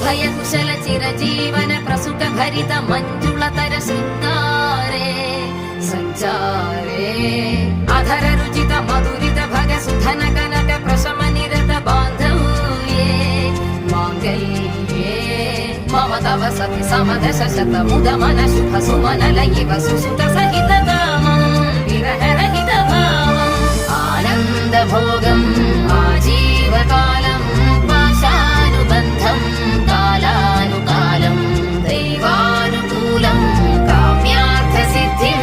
अभय कुशल चिरजीवन प्रसुख भरित मंजुलतर शृंगारे संचारे अधर रुचित मधुरित भग सुधन कनक प्रशम निरत बांधव्ये मांगल्ये मम तव सति समदश शत मुद मन शुभ सुमन लयिव सुसुत सहित कामं विरह रहित भावम् आनंद भोगम् आजीवकालं पाशानुबन्धं कालानुकालं दैवानुकूलं काम्यार्थ सिद्धिं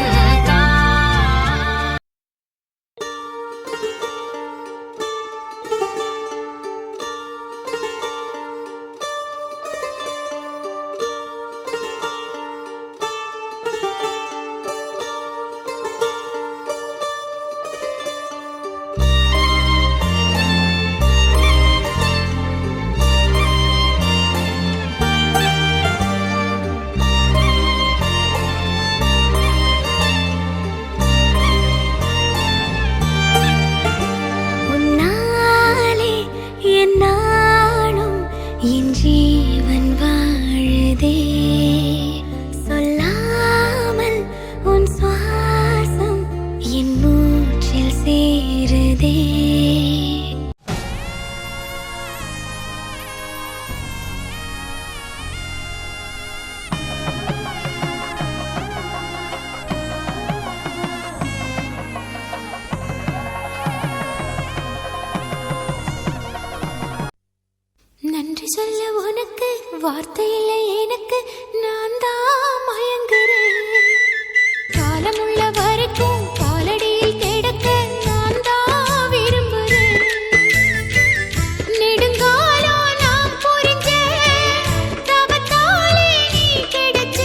நன்றி சொல்ல உனக்கு வார்த்தை இல்லை எனக்கு நான் தான் மயங்குறேன் காலமுள்ள வரைக்கும் காலடியில் கிடக்க நான் தான் விரும்புறேன் நெடுங்காலம் நாம் புரிஞ்ச தவத்தாலே நீ கிடைச்ச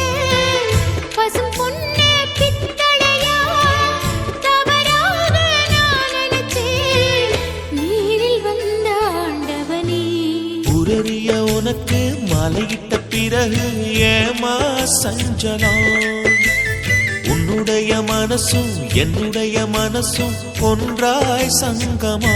பசும் பொண்ணு பித்தளையா தவறாக நான் நினைச்சேன் நீரில் வந்த ஆண்டவனே உரறிய உனக்கு மாலையிட்ட பிறகு ஏமா சஞ்சலம் உன்னுடைய மனசும் என்னுடைய மனசும் ஒன்றாய் சங்கமா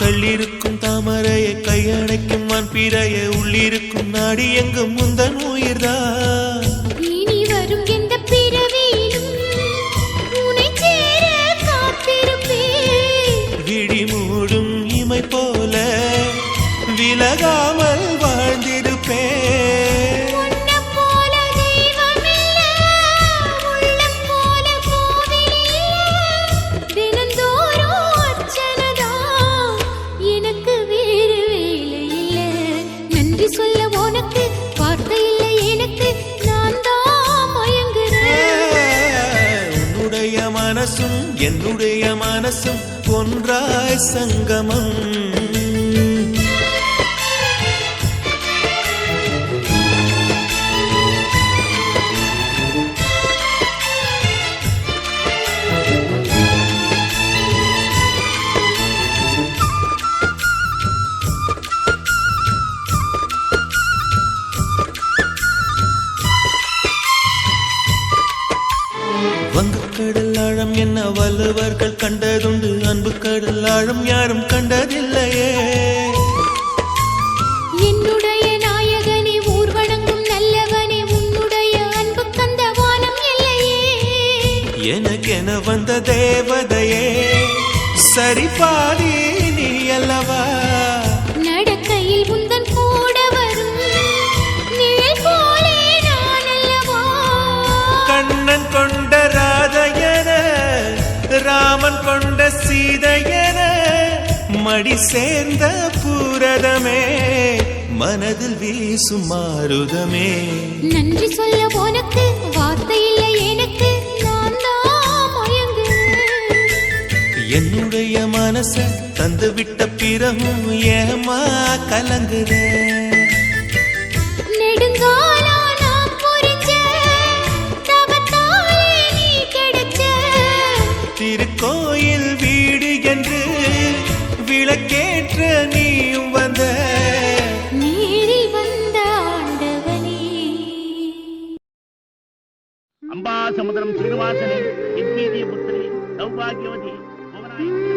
கள்ளிருக்கும் தாமரையை கையடைக்கும் வான்பிறைய உள்ளிருக்கும் நாடி எங்கும் முந்தன் உயிர்தான் இனி வரும் எந்த பிறவியிலும் உன்னை சேர காத்திருப்பேன் விழி மூடும் இமை போல விலகாமல் வாழ்ந்திருப்பேன் மனசும் என்னுடைய மனசும் ஒன்றாய் சங்கமம் வங்கக்கடல் ஆழம் என்ன வள்ளுவர்கள் கண்டதுண்டு அன்பு கடல் ஆழம் யாரும் கண்டதில்லையே என்னுடைய நாயகனே ஊர்வணங்கும் நல்லவனே உன்னுடைய அன்பு கந்த வானம் இல்லையே எனக்கென வந்த தேவதையே சரி பாதி நீ அல்லவா நடக்கையில் உந்தன் கூட வரும் நிழல் போலே நான் அல்லவா கண்ணன் கொண்ட ராதையன ராமன் கொண்ட சீதையன மடி சேர்ந்த பூரதமே மனதில் வீசும் மாருதமே நன்றி சொல்ல உனக்கு வார்த்தை இல்லை எனக்கு நான் தான் மயங்குறேன் என்னுடைய மனச தந்து விட்ட பிறகும் ஏமா கலங்குறேன் பாக்யவதி புவனாய்